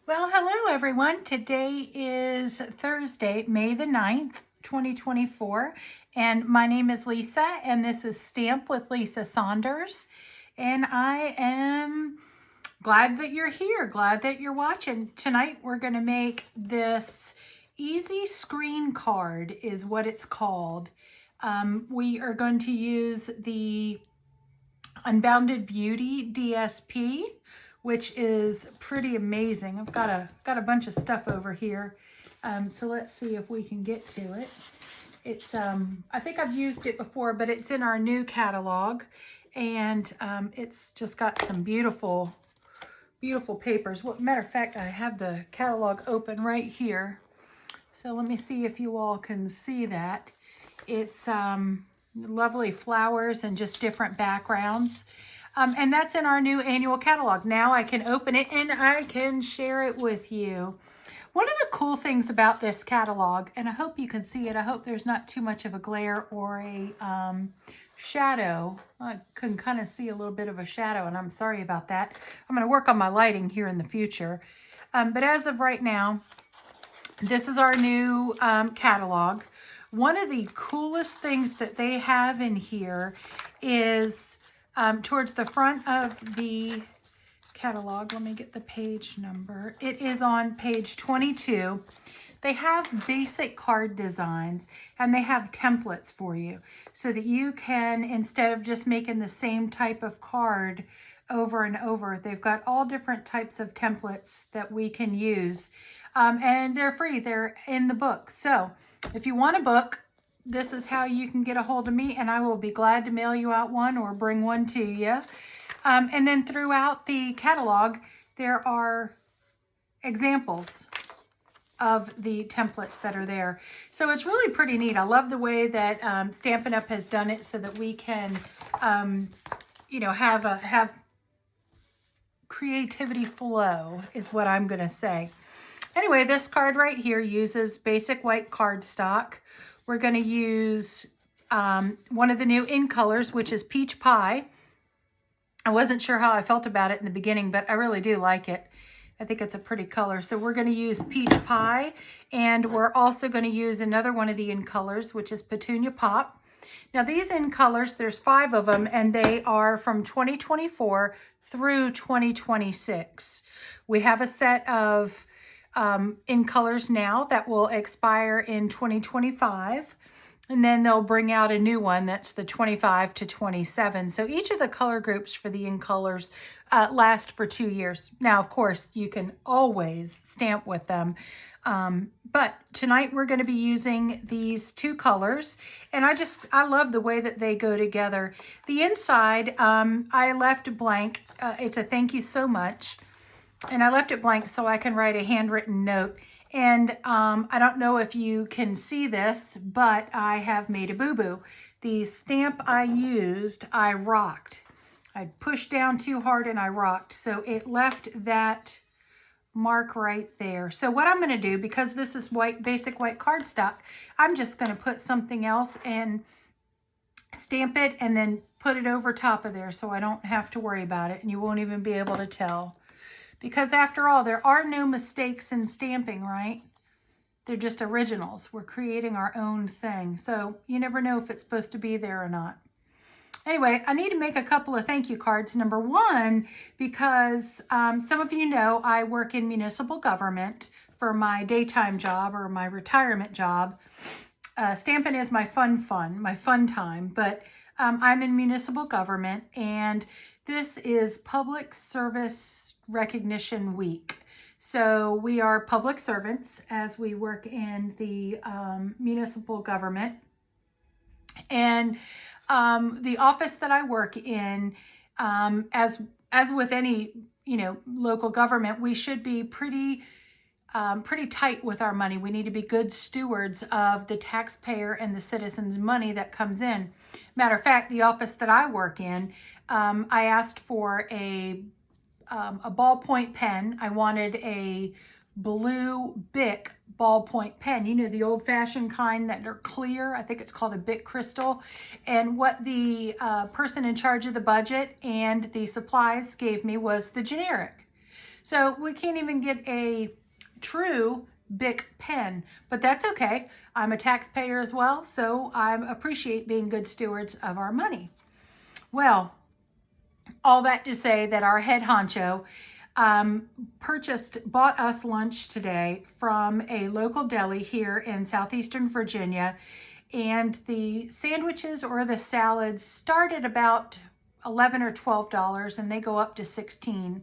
Well, hello everyone. Today is Thursday, May the 9th, 2024, and my name is Lisa, and this is Stamp with Lisa Saunders, and I am glad that you're here, glad that you're watching. Tonight we're going to make this easy screen card is what it's called. We are going to use the Unbounded Beauty DSP, which is pretty amazing. I've got a bunch of stuff over here. So let's see if we can get to it. It's, I think I've used it before, but it's in our new catalog, and it's just got some beautiful, beautiful papers. Well, matter of fact, I have the catalog open right here. So let me see if you all can see that. It's lovely flowers and just different backgrounds. And that's in our new annual catalog. Now I can open it and I can share it with you. One of the cool things about this catalog, and I hope you can see it, I hope there's not too much of a glare or a shadow. I can kind of see a little bit of a shadow, and I'm sorry about that. I'm going to work on my lighting here in the future. But as of right now, this is our new catalog. One of the coolest things that they have in here is towards the front of the catalog. Let me get the page number. It is on page 22. They have basic card designs, and they have templates for you so that you can, instead of just making the same type of card over and over, they've got all different types of templates that we can use. And they're free. They're in the book. So if you want a book, this is how you can get a hold of me, and I will be glad to mail you out one or bring one to you. And then throughout the catalog, there are examples of the templates that are there. So it's really pretty neat. I love the way that Stampin' Up! Has done it so that we can, you know, have creativity flow is what I'm going to say. Anyway, this card right here uses basic white cardstock. We're going to use one of the new in colors, which is Peach Pie. I wasn't sure how I felt about it in the beginning, but I really do like it. I think it's a pretty color. So we're going to use Peach Pie, and we're also going to use another one of the in colors, which is Petunia Pop. Now these in colors, there's 5 of them, and they are from 2024 through 2026. We have a set of in colors now that will expire in 2025, and then they'll bring out a new one that's the 25 to 27. So each of the color groups for the in colors last for 2 years. Now, of course, you can always stamp with them. But tonight we're going to be using these 2 colors, and I love the way that they go together. The inside, I left blank. It's a thank you so much. And I left it blank so I can write a handwritten note. And I don't know if you can see this, but I have made a boo-boo. The stamp I used, I rocked. I pushed down too hard and I rocked. So it left that mark right there. So what I'm going to do, because this is basic white cardstock, I'm just going to put something else and stamp it and then put it over top of there so I don't have to worry about it, and you won't even be able to tell. Because after all, there are no mistakes in stamping, right? They're just originals. We're creating our own thing. So you never know if it's supposed to be there or not. Anyway, I need to make a couple of thank you cards. Number one, because some of you know I work in municipal government for my daytime job or my retirement job. Stampin' is my fun time, but I'm in municipal government, and this is Public Service Recognition Week. So we are public servants as we work in the municipal government. And the office that I work in, as with any, you know, local government, we should be pretty tight with our money. We need to be good stewards of the taxpayer and the citizens' money that comes in. Matter of fact, the office that I work in, I asked for a ballpoint pen. I wanted a blue Bic ballpoint pen. You know, the old-fashioned kind that are clear. I think it's called a Bic Crystal. And what the person in charge of the budget and the supplies gave me was the generic. So we can't even get a true Bic pen, but that's okay. I'm a taxpayer as well, so I appreciate being good stewards of our money. Well, all that to say that our head honcho bought us lunch today from a local deli here in southeastern Virginia, and the sandwiches or the salads start at about $11 or $12 and they go up to $16.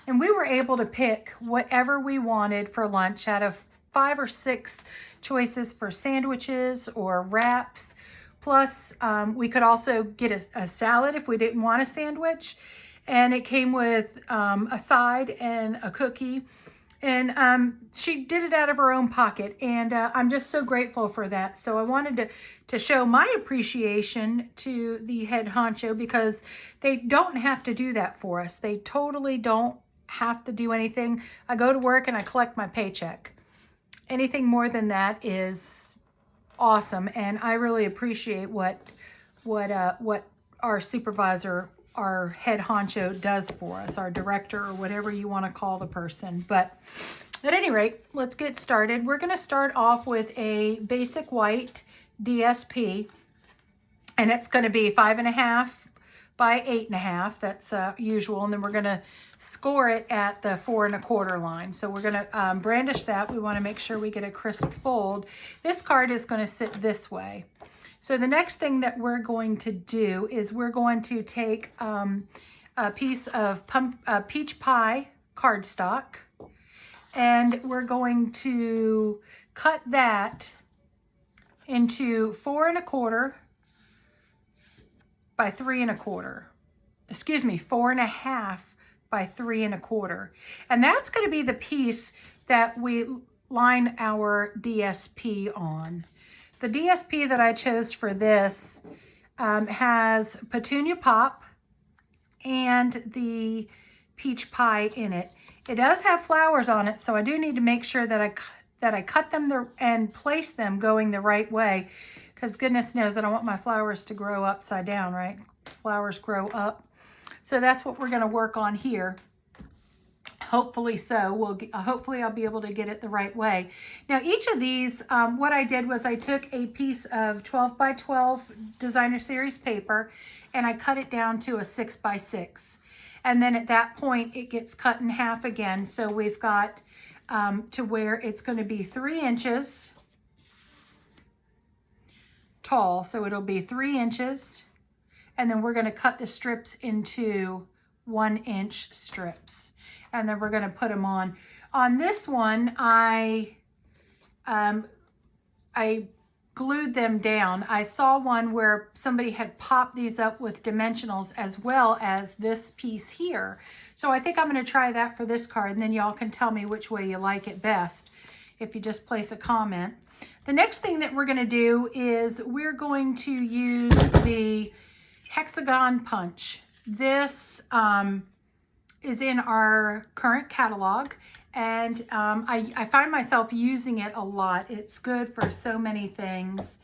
And we were able to pick whatever we wanted for lunch out of 5 or 6 choices for sandwiches or wraps. Plus, we could also get a salad if we didn't want a sandwich. And it came with a side and a cookie. And she did it out of her own pocket. And I'm just so grateful for that. So I wanted to show my appreciation to the head honcho, because they don't have to do that for us. They totally don't have to do anything. I go to work and I collect my paycheck. Anything more than that is awesome, and I really appreciate what our supervisor, our head honcho, does for us, our director, or whatever you want to call the person. But at any rate, let's get started. We're going to start off with a basic white DSP, and it's going to be 5.5 by 8.5. That's usual, and then we're going to score it at the 4 1/4 line. So we're going to brandish that. We want to make sure we get a crisp fold. This card is going to sit this way. So the next thing that we're going to do is we're going to take a piece of peach pie cardstock, and we're going to cut that into 4 1/4 by 3 1/4. Excuse me, 4.5 by 3 1/4. And that's going to be the piece that we line our DSP on. The DSP that I chose for this has Petunia Pop and the peach pie in it. It does have flowers on it, so I do need to make sure that I cut them and place them going the right way, because goodness knows I don't want my flowers to grow upside down, right? Flowers grow up. So that's what we're going to work on here. Hopefully so. Hopefully I'll be able to get it the right way. Now each of these, what I did was I took a piece of 12 by 12 designer series paper and I cut it down to a 6 by 6. And then at that point it gets cut in half again. So we've got to where it's going to be 3 inches tall. So it'll be 3 inches. And then we're going to cut the strips into 1-inch strips. And then we're going to put them on. On this one, I glued them down. I saw one where somebody had popped these up with dimensionals as well as this piece here. So I think I'm going to try that for this card, and then y'all can tell me which way you like it best if you just place a comment. The next thing that we're going to do is we're going to use the hexagon punch. This is in our current catalog, and I find myself using it a lot. It's good for so many things.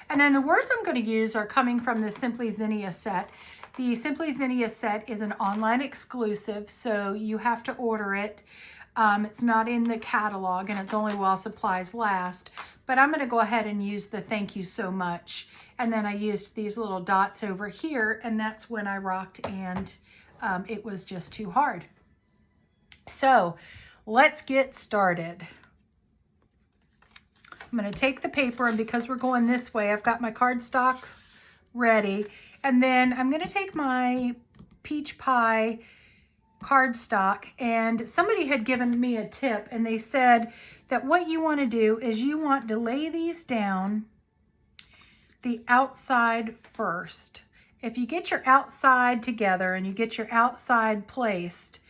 And then the words I'm going to use are coming from the Simply Zinnia set. The Simply Zinnia set is an online exclusive, so you have to order it. It's not in the catalog, and it's only while supplies last. But I'm going to go ahead and use the thank you so much. And then I used these little dots over here, and that's when I rocked and it was just too hard. So let's get started. I'm going to take the paper, and because we're going this way, I've got my cardstock ready. And then I'm going to take my peach pie cardstock, and somebody had given me a tip, and they said that what you want to do is you want to lay these down the outside first. If you get your outside together and you get your outside placed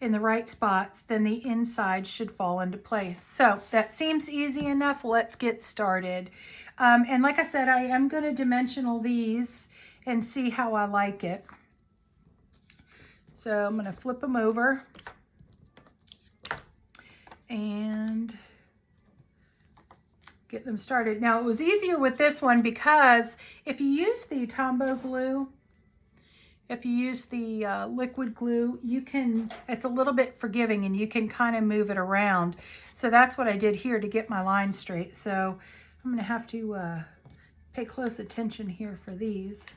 in the right spots, then the inside should fall into place. So that seems easy enough. Let's get started. And like I said, I am going to dimensional these and see how I like it. So I'm going to flip them over and get them started. Now, it was easier with this one because if you use the Tombow glue, if you use the liquid glue, you can, it's a little bit forgiving and you can kind of move it around. So that's what I did here to get my line straight. So I'm going to have to pay close attention here for these.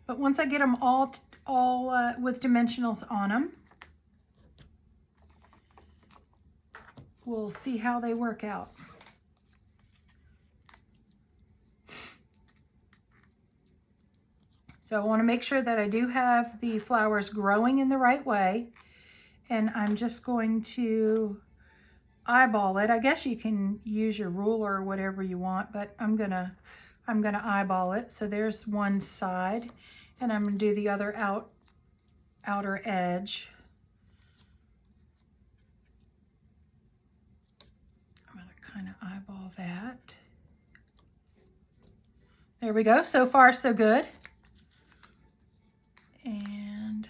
But once I get them all with dimensionals on them, we'll see how they work out. So I want to make sure that I do have the flowers growing in the right way. And I'm just going to eyeball it. I guess you can use your ruler or whatever you want, but I'm gonna eyeball it. So there's one side, and I'm gonna do the other outer edge. I'm gonna kind of eyeball that. There we go. So far, so good. And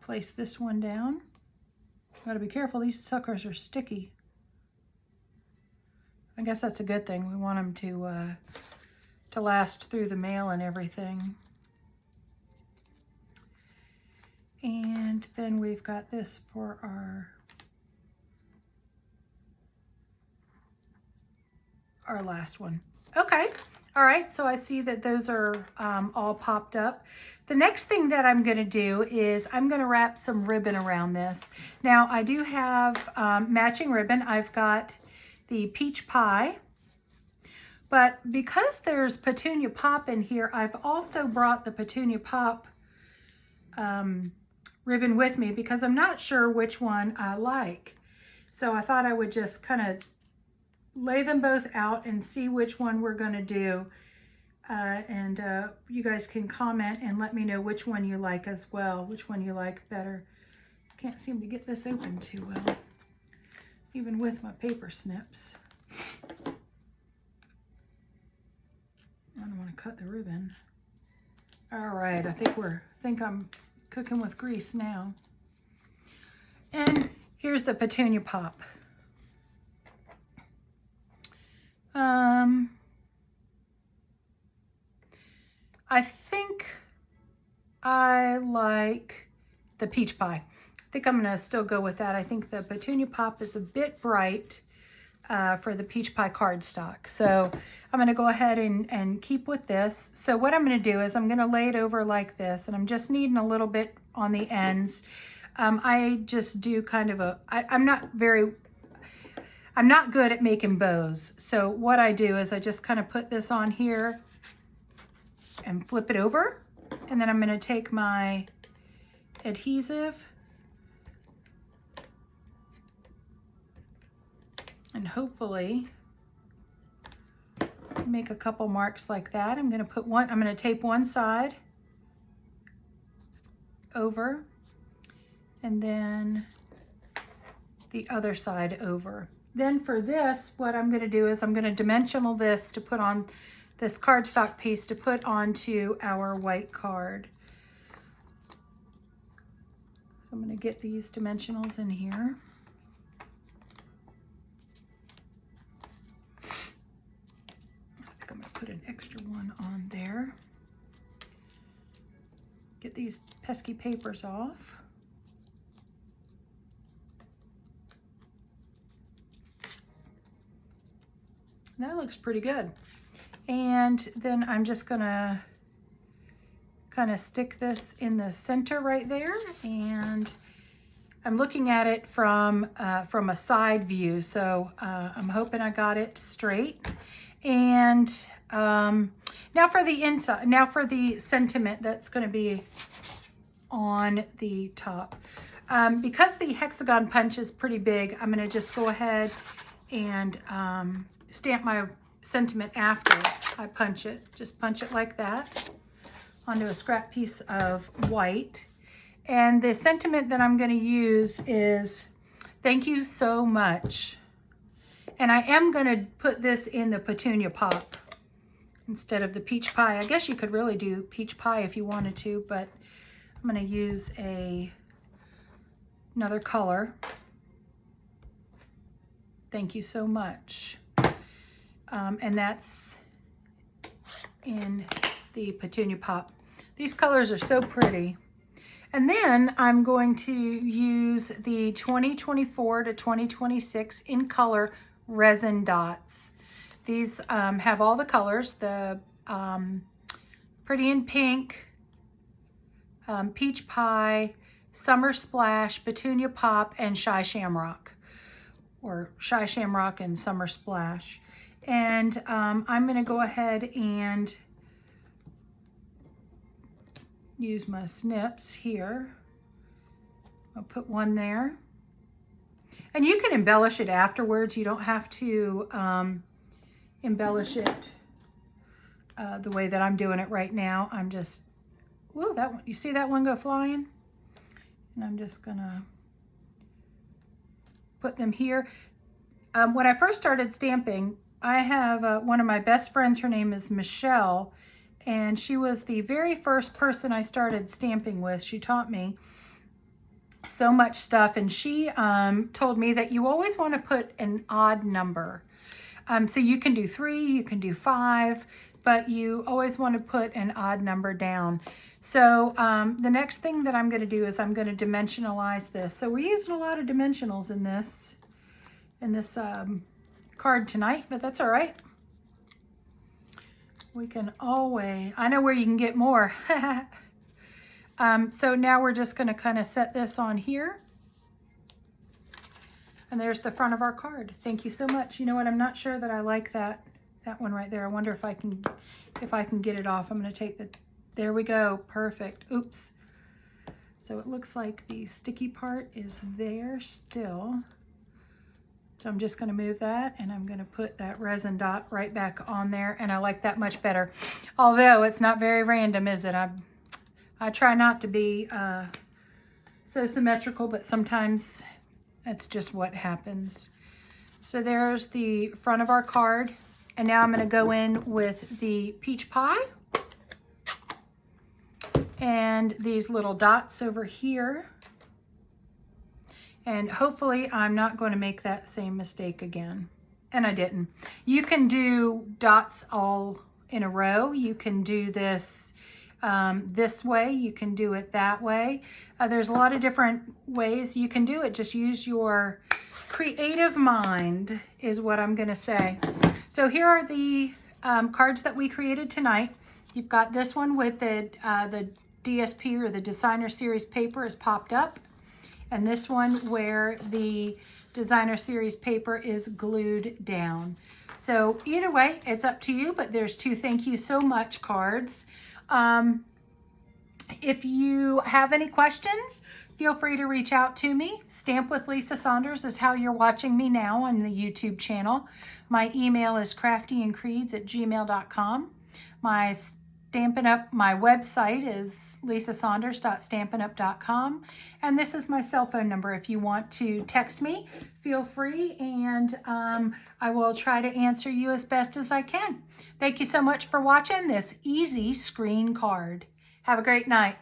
place this one down. Gotta be careful, these suckers are sticky. I guess that's a good thing. We want them to last through the mail and everything. And then we've got this for our last one. Okay. All right, so I see that those are all popped up. The next thing that I'm gonna do is I'm gonna wrap some ribbon around this. Now I do have matching ribbon. I've got the peach pie, but because there's petunia pop in here, I've also brought the petunia pop ribbon with me because I'm not sure which one I like. So I thought I would just kind of lay them both out and see which one we're going to do. And you guys can comment and let me know which one you like as well, which one you like better. Can't seem to get this open too well, even with my paper snips. I don't want to cut the ribbon. All right, I think I'm cooking with grease now. And here's the petunia pop. I think I like the peach pie. I think I'm gonna still go with that. I think the petunia pop is a bit bright for the peach pie cardstock. So I'm gonna go ahead and keep with this. So what I'm gonna do is I'm gonna lay it over like this, and I'm just needing a little bit on the ends. I just do kind of I'm not good at making bows. So what I do is I just kind of put this on here and flip it over. And then I'm going to take my adhesive and hopefully make a couple marks like that. I'm going to tape one side over and then the other side over. Then for this, what I'm going to do is I'm going to dimensional this to put on this cardstock piece to put onto our white card. So I'm going to get these dimensionals in here. I think I'm going to put an extra one on there. Get these pesky papers off. That looks pretty good. And then I'm just gonna kind of stick this in the center right there. And I'm looking at it from a side view. So I'm hoping I got it straight. And now for the inside, now for the sentiment that's gonna be on the top. Because the hexagon punch is pretty big, I'm gonna just go ahead and stamp my sentiment after I punch it. Just punch it like that onto a scrap piece of white. And the sentiment that I'm going to use is thank you so much. And I am going to put this in the petunia pop instead of the peach pie. I guess you could really do peach pie if you wanted to, but I'm going to use another color. Thank you so much. And that's in the petunia pop. These colors are so pretty. And then I'm going to use the 2024 to 2026 in color resin dots. These have all the colors, the Pretty in Pink, Peach Pie, Summer Splash, Petunia Pop, and Shy Shamrock, or Shy Shamrock and Summer Splash. And I'm going to go ahead and use my snips here. I'll put one there. And you can embellish it afterwards. You don't have to embellish it the way that I'm doing it right now. I'm just, whoa, that one, you see that one go flying? And I'm just gonna put them here. When I first started stamping, I have one of my best friends, her name is Michelle, and she was the very first person I started stamping with. She taught me so much stuff, and she told me that you always want to put an odd number. So you can do 3, you can do 5, but you always want to put an odd number down. So the next thing that I'm going to do is I'm going to dimensionalize this. So we're using a lot of dimensionals in this card tonight, but that's all right. We can always, I know where you can get more. So now we're just going to kind of set this on here. And there's the front of our card. Thank you so much. You know what? I'm not sure that I like that one right there. I wonder if I can get it off. I'm going to take the, there we go. Perfect. Oops. So it looks like the sticky part is there still. So I'm just going to move that, and I'm going to put that resin dot right back on there, and I like that much better. Although it's not very random, is it? I try not to be so symmetrical, but sometimes that's just what happens. So there's the front of our card, and now I'm going to go in with the peach pie and these little dots over here. And hopefully I'm not going to make that same mistake again. And I didn't. You can do dots all in a row. You can do this this way. You can do it that way. There's a lot of different ways you can do it. Just use your creative mind is what I'm going to say. So here are the cards that we created tonight. You've got this one with the DSP, or the Designer Series paper, is popped up. And this one where the Designer Series paper is glued down. So either way, it's up to you, but there's 2 thank you so much cards. If you have any questions, feel free to reach out to me. Stamp with Lisa Saunders is how you're watching me now on the YouTube channel. My email is craftyandcreeds@gmail.com. My website is lisasaunders.stampinup.com, and this is my cell phone number. If you want to text me, feel free, and I will try to answer you as best as I can. Thank you so much for watching this easy screen card. Have a great night.